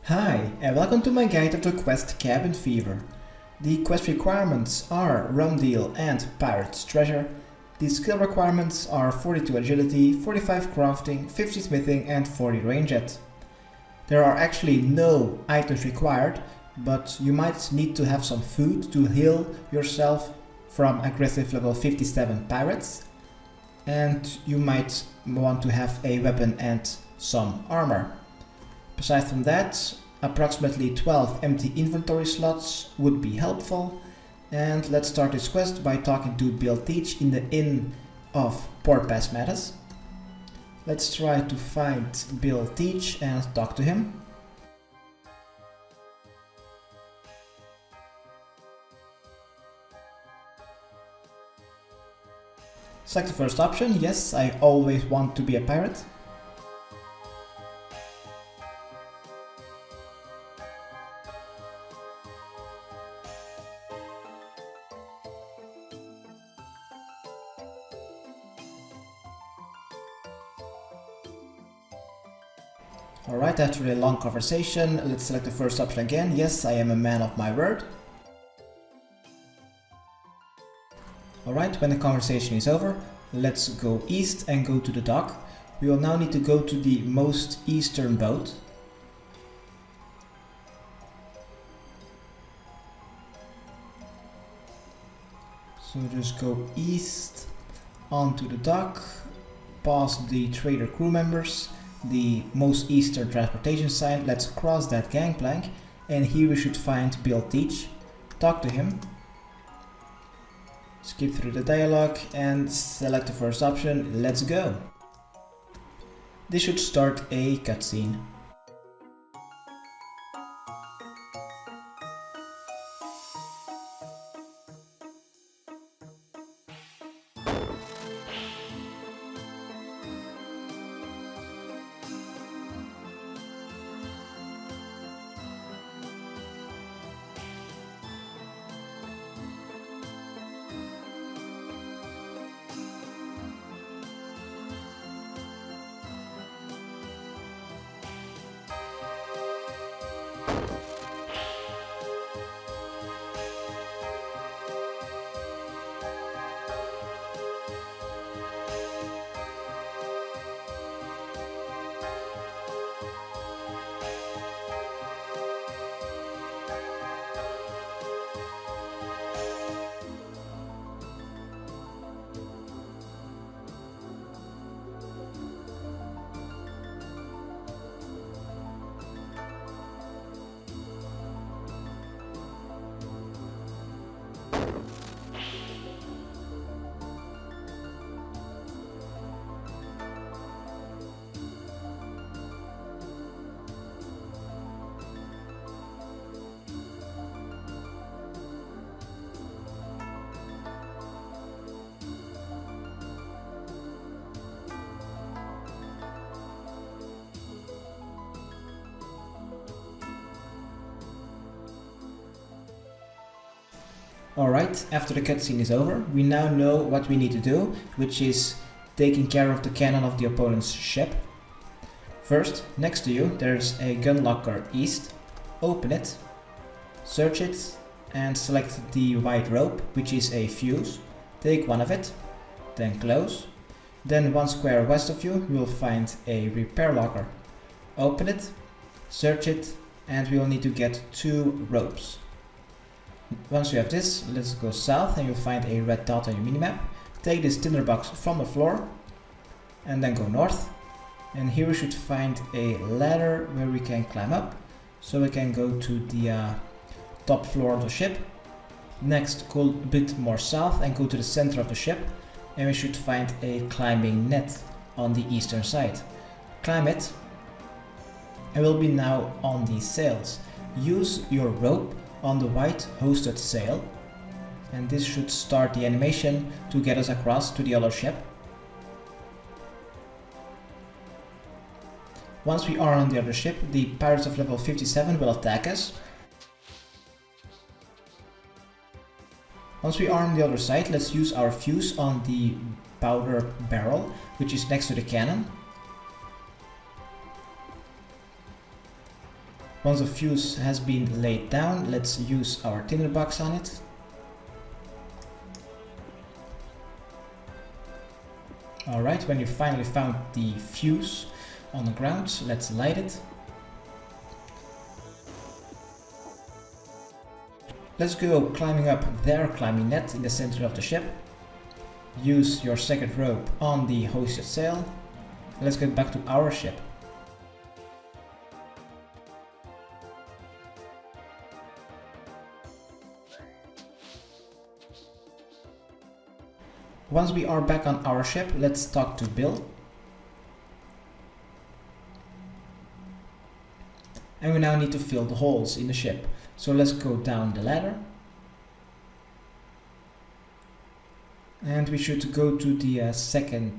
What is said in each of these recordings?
Hi, and welcome to my guide of the quest Cabin Fever. The quest requirements are rum deal and pirate's treasure. The skill requirements are 42 agility, 45 crafting, 50 smithing and 40 ranged. There are actually no items required, but you might need to have some food to heal yourself from aggressive level 57 pirates, and you might want to have a weapon and some armor. Aside from that, approximately 12 empty inventory slots would be helpful. And let's start this quest by talking to Bill Teach in the inn of Port Pasmatis. Let's try to find Bill Teach and talk to him. Select the first option. Yes, I always want to be a pirate. Alright, after a long conversation, let's select the first option again. Yes, I am a man of my word. Alright, when the conversation is over, let's go east and go to the dock. We will now need to go to the most eastern boat. So just go east onto the dock, past the trader crew members, the most eastern transportation sign. Let's cross that gangplank, and here we should find Bill Teach. Talk to him. Skip through the dialogue and select the first option. Let's go. This should start a cutscene. Alright, after the cutscene is over, we now know what we need to do, which is taking care of the cannon of the opponent's ship. First, next to you, there's a gun locker east. Open it, search it, and select the white rope, which is a fuse. Take one of it, then close. Then 1 square west of you will find a repair locker. Open it, search it, and we will need to get 2 ropes. Once you have this, let's go south and you'll find a red dot on your minimap. Take this tinderbox from the floor and then go north. And here we should find a ladder where we can climb up. So we can go to the top floor of the ship. Next, go a bit more south and go to the center of the ship. And we should find a climbing net on the eastern side. Climb it and we'll be now on the sails. Use your rope on the white hosted sail, and this should start the animation to get us across to the other ship. Once we are on the other ship, the pirates of level 57 will attack us. Once we are on the other side, let's use our fuse on the powder barrel, which is next to the cannon. Once the fuse has been laid down, let's use our tinderbox on it. Alright, when you finally found the fuse on the ground, let's light it. Let's go climbing up their climbing net in the center of the ship. Use your second rope on the hoisted sail. Let's get back to our ship. Once we are back on our ship, let's talk to Bill. And we now need to fill the holes in the ship. So let's go down the ladder. And we should go to the second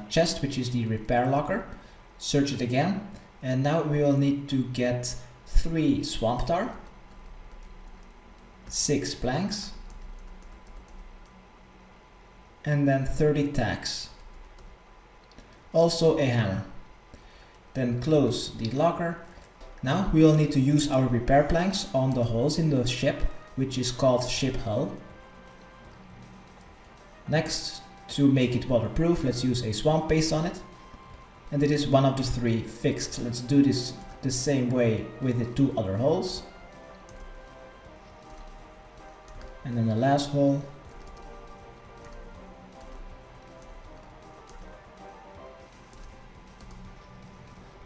chest, which is the repair locker. Search it again. And now we will need to get 3 swamp tar, 6 planks, and then 30 tacks. Also a hammer. Then close the locker. Now we will need to use our repair planks on the holes in the ship, which is called ship hull. Next, to make it waterproof, let's use a swamp paste on it. And it is one of the 3 fixed. Let's do this the same way with the 2 other holes. And then the last hole.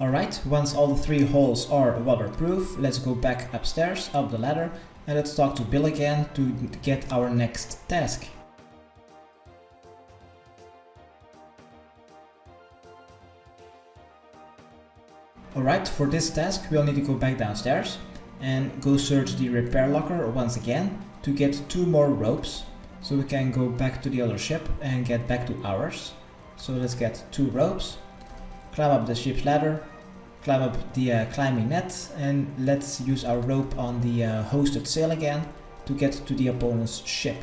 Alright, once all the 3 holes are waterproof, let's go back upstairs, up the ladder, and let's talk to Bill again to get our next task. Alright, for this task we'll need to go back downstairs and go search the repair locker once again to get 2 more ropes, so we can go back to the other ship and get back to ours. So let's get 2 ropes, climb up the ship's ladder, climb up the climbing net, and let's use our rope on the hosted sail again to get to the opponent's ship.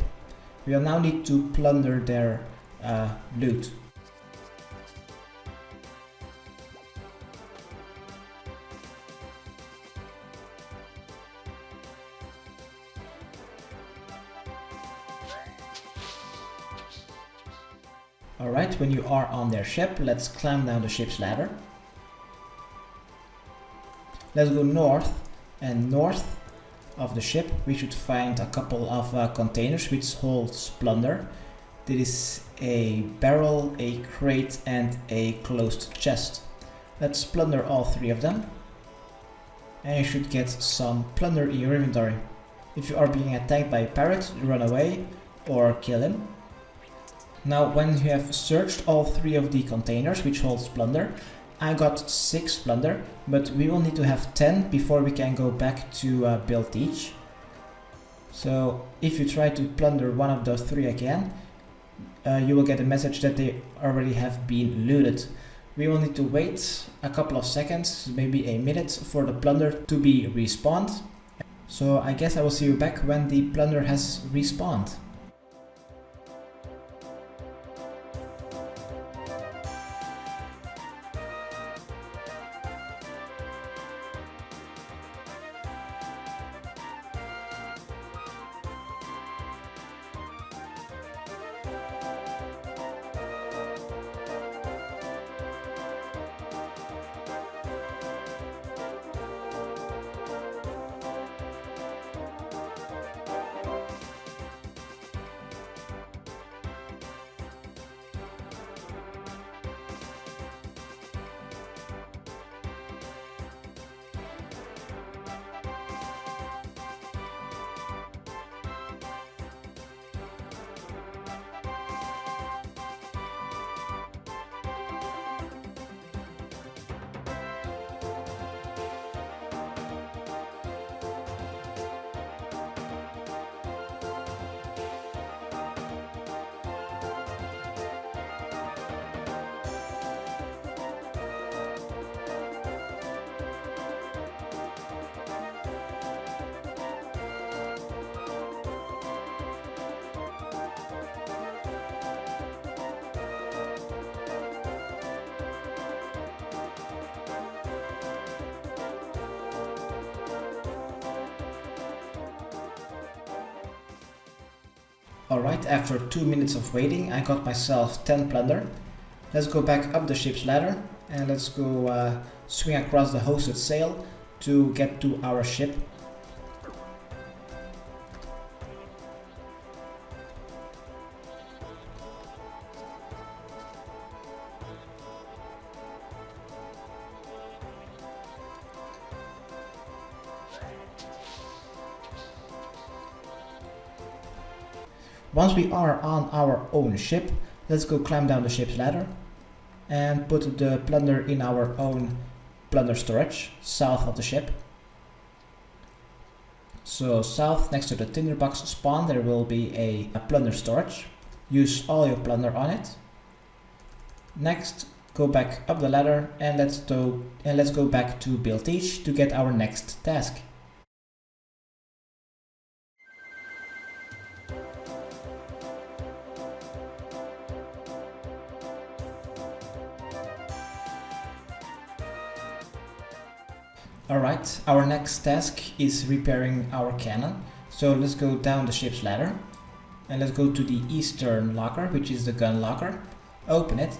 We will now need to plunder their loot. Alright, when you are on their ship, let's climb down the ship's ladder. Let's go north, and north of the ship we should find a couple of containers which holds plunder. There is a barrel, a crate, and a closed chest. Let's plunder all 3 of them. And you should get some plunder in your inventory. If you are being attacked by a pirate, run away or kill him. Now, when you have searched all 3 of the containers which holds plunder, I got 6 plunder, but we will need to have 10 before we can go back to Bill Teach. So if you try to plunder one of those 3 again, you will get a message that they already have been looted. We will need to wait a couple of seconds, maybe a minute, for the plunder to be respawned. So I guess I will see you back when the plunder has respawned. Alright, after 2 minutes of waiting, I got myself 10 plunder. Let's go back up the ship's ladder and let's go swing across the hosted sail to get to our ship. Once we are on our own ship, let's go climb down the ship's ladder and put the plunder in our own plunder storage south of the ship. So south, next to the tinderbox spawn, there will be a plunder storage. Use all your plunder on it. Next, go back up the ladder and let's go back to Build Teach to get our next task. Alright, our next task is repairing our cannon. So let's go down the ship's ladder and let's go to the eastern locker, which is the gun locker. Open it,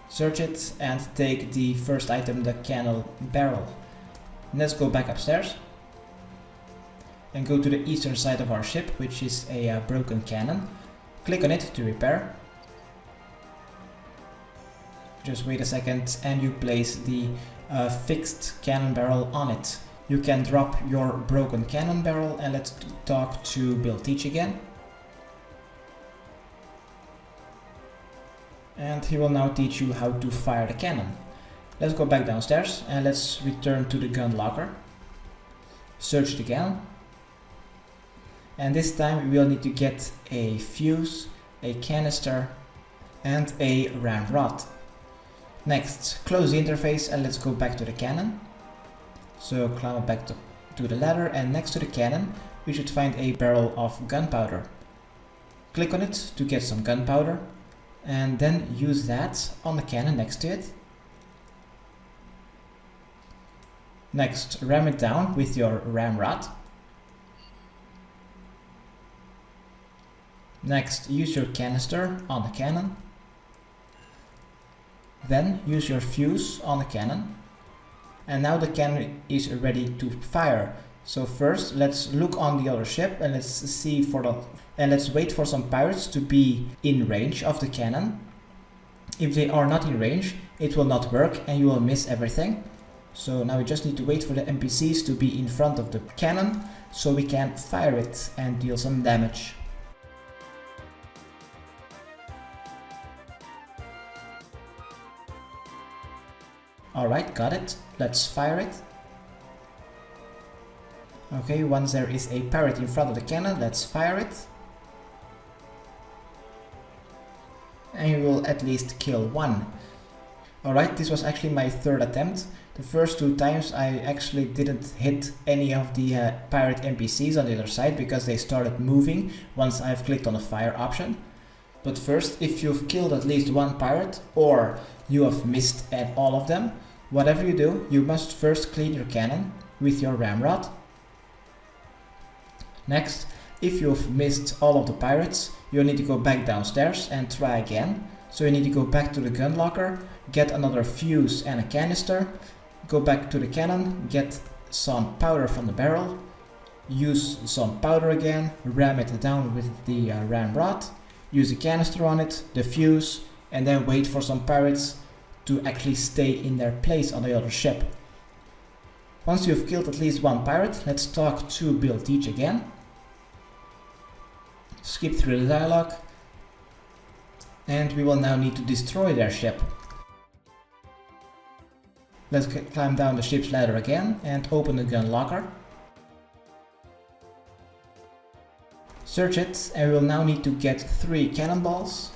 search it and take the first item, the cannon barrel. Let's go back upstairs and go to the eastern side of our ship, which is a broken cannon. Click on it to repair. Just wait a second and you place the fixed cannon barrel on it. You can drop your broken cannon barrel and let's talk to Build Teach again. And he will now teach you how to fire the cannon. Let's go back downstairs and let's return to the gun locker. Search it again. And this time we will need to get a fuse, a canister and a ramrod. Next, close the interface and let's go back to the cannon. So climb up back to the ladder and next to the cannon we should find a barrel of gunpowder. Click on it to get some gunpowder and then use that on the cannon next to it. Next, ram it down with your ramrod. Next, use your canister on the cannon. Then use your fuse on the cannon. And now the cannon is ready to fire. So first let's look on the other ship and let's wait for some pirates to be in range of the cannon. If they are not in range, it will not work and you will miss everything. So now we just need to wait for the NPCs to be in front of the cannon so we can fire it and deal some damage. Alright, got it. Let's fire it. Okay, once there is a pirate in front of the cannon, let's fire it. And we will at least kill one. Alright, this was actually my third attempt. The first 2 times I actually didn't hit any of the pirate NPCs on the other side because they started moving once I've clicked on the fire option. But first, if you've killed at least one pirate or you have missed at all of them, whatever you do, you must first clean your cannon with your ramrod. Next, if you've missed all of the pirates, you'll need to go back downstairs and try again. So you need to go back to the gun locker, get another fuse and a canister, go back to the cannon, get some powder from the barrel, use some powder again, ram it down with the ramrod, use the canister on it, the fuse, and then wait for some pirates to actually stay in their place on the other ship. Once you've killed at least one pirate, let's talk to Build Teach again. Skip through the dialogue. And we will now need to destroy their ship. Let's climb down the ship's ladder again and open the gun locker. Search it and we will now need to get 3 cannonballs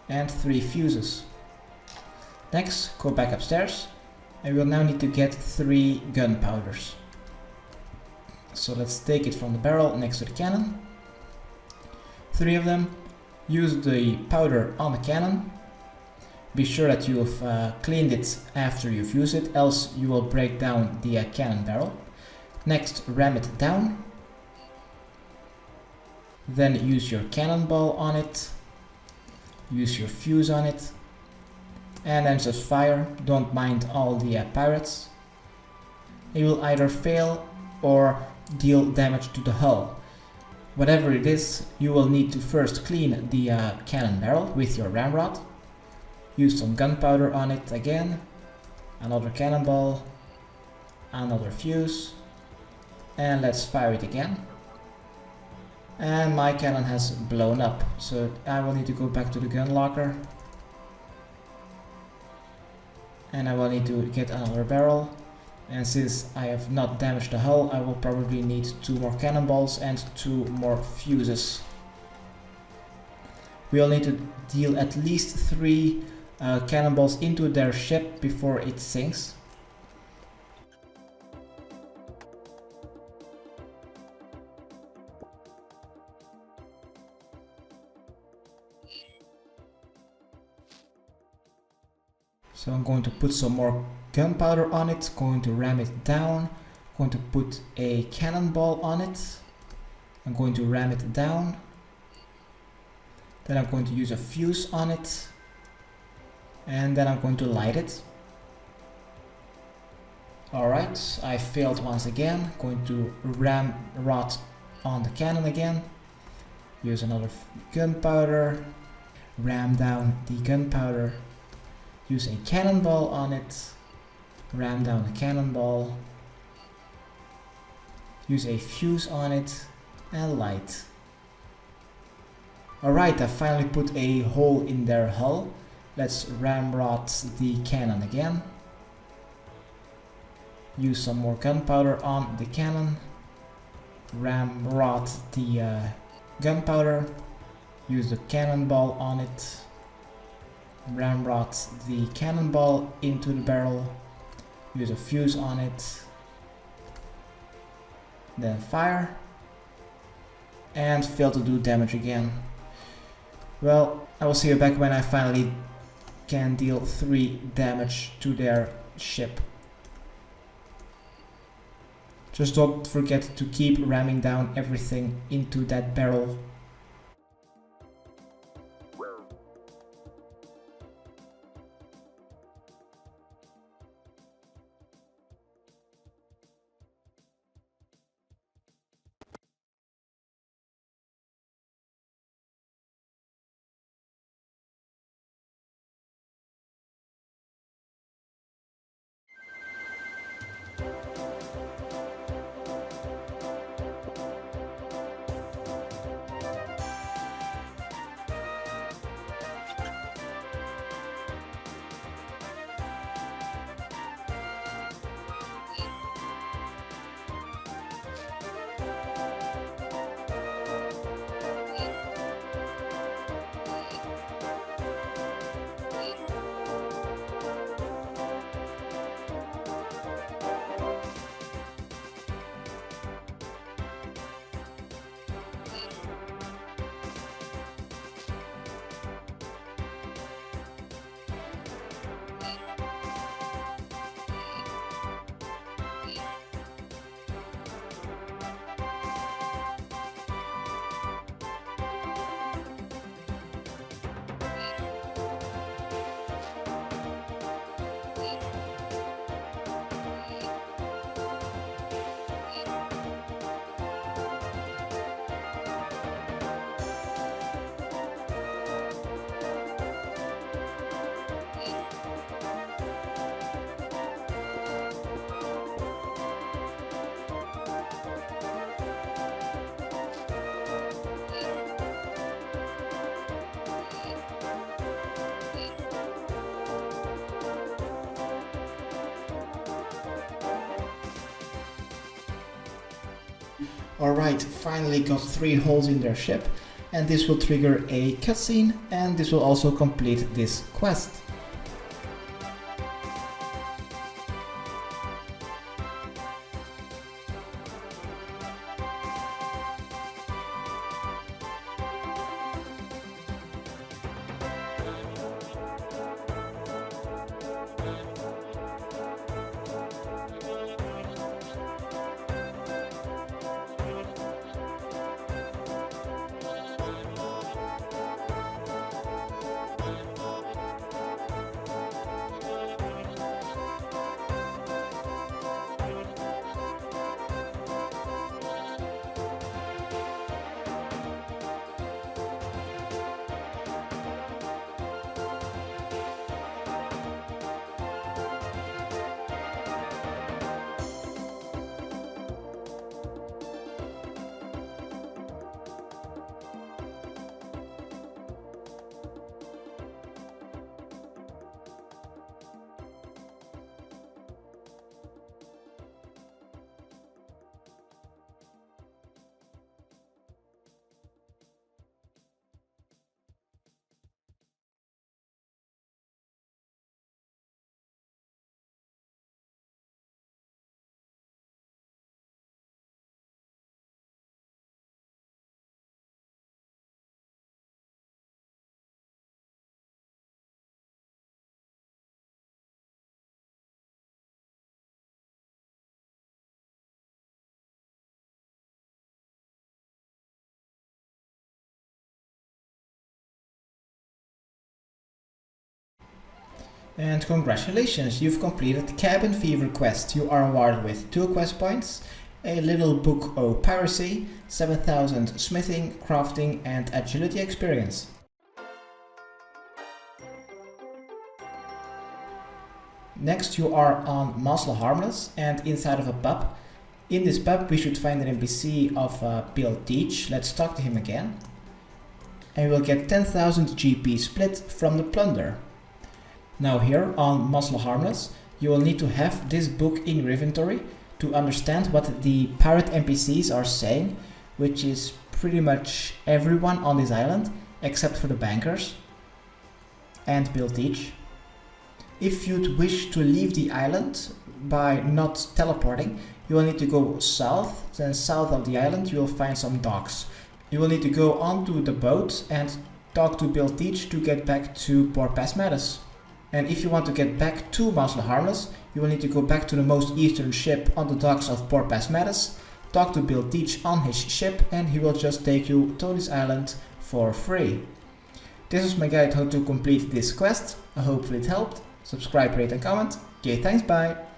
and 3 fuses. Next, go back upstairs and we will now need to get 3 gunpowders. So let's take it from the barrel next to the cannon. 3 of them. Use the powder on the cannon. Be sure that you've cleaned it after you've used it, else you will break down the cannon barrel. Next, ram it down. Then use your cannonball on it, use your fuse on it, and then just fire. Don't mind all the pirates. It will either fail or deal damage to the hull. Whatever it is, you will need to first clean the cannon barrel with your ramrod. Use some gunpowder on it again, another cannonball, another fuse, and let's fire it again. And my cannon has blown up, so I will need to go back to the gun locker. And I will need to get another barrel. And since I have not damaged the hull, I will probably need 2 more cannonballs and 2 more fuses. We'll need to deal at least 3 cannonballs into their ship before it sinks. So I'm going to put some more gunpowder on it, going to ram it down, going to put a cannonball on it, I'm going to ram it down, then I'm going to use a fuse on it, and then I'm going to light it. Alright, I failed once again, going to ram rod on the cannon again, use another gunpowder, ram down the gunpowder, use a cannonball on it, ram down the cannonball, use a fuse on it, and light. Alright, I finally put a hole in their hull. Let's ramrod the cannon again. Use some more gunpowder on the cannon. Ramrod the gunpowder. Use the cannonball on it. Ramrod the cannonball into the barrel, use a fuse on it, then fire, and fail to do damage again. Well, I will see you back when I finally can deal 3 damage to their ship. Just don't forget to keep ramming down everything into that barrel. Alright, finally got 3 holes in their ship, and this will trigger a cutscene, and this will also complete this quest. And congratulations, you've completed Cabin Fever quest. You are awarded with 2 quest points, a little book of piracy, 7000 smithing, crafting and agility experience. Next you are on Muscle Harmless and inside of a pub. In this pub we should find an NPC of Bill Teach. Let's talk to him again. And we'll get 10,000 GP split from the plunder. Now here on Muscle Harmless, you will need to have this book in your inventory to understand what the pirate NPCs are saying, which is pretty much everyone on this island, except for the bankers and Bill Teach. If you'd wish to leave the island by not teleporting, you will need to go south, then south of the island you will find some docks. You will need to go onto the boat and talk to Bill Teach to get back to Port Pasmatis. And if you want to get back to Muscle Harmless, you will need to go back to the most eastern ship on the docks of Port Pasmatis, talk to Bill Teach on his ship, and he will just take you to this island for free. This is my guide how to complete this quest. I hope it helped. Subscribe, rate and comment. Okay, thanks, bye!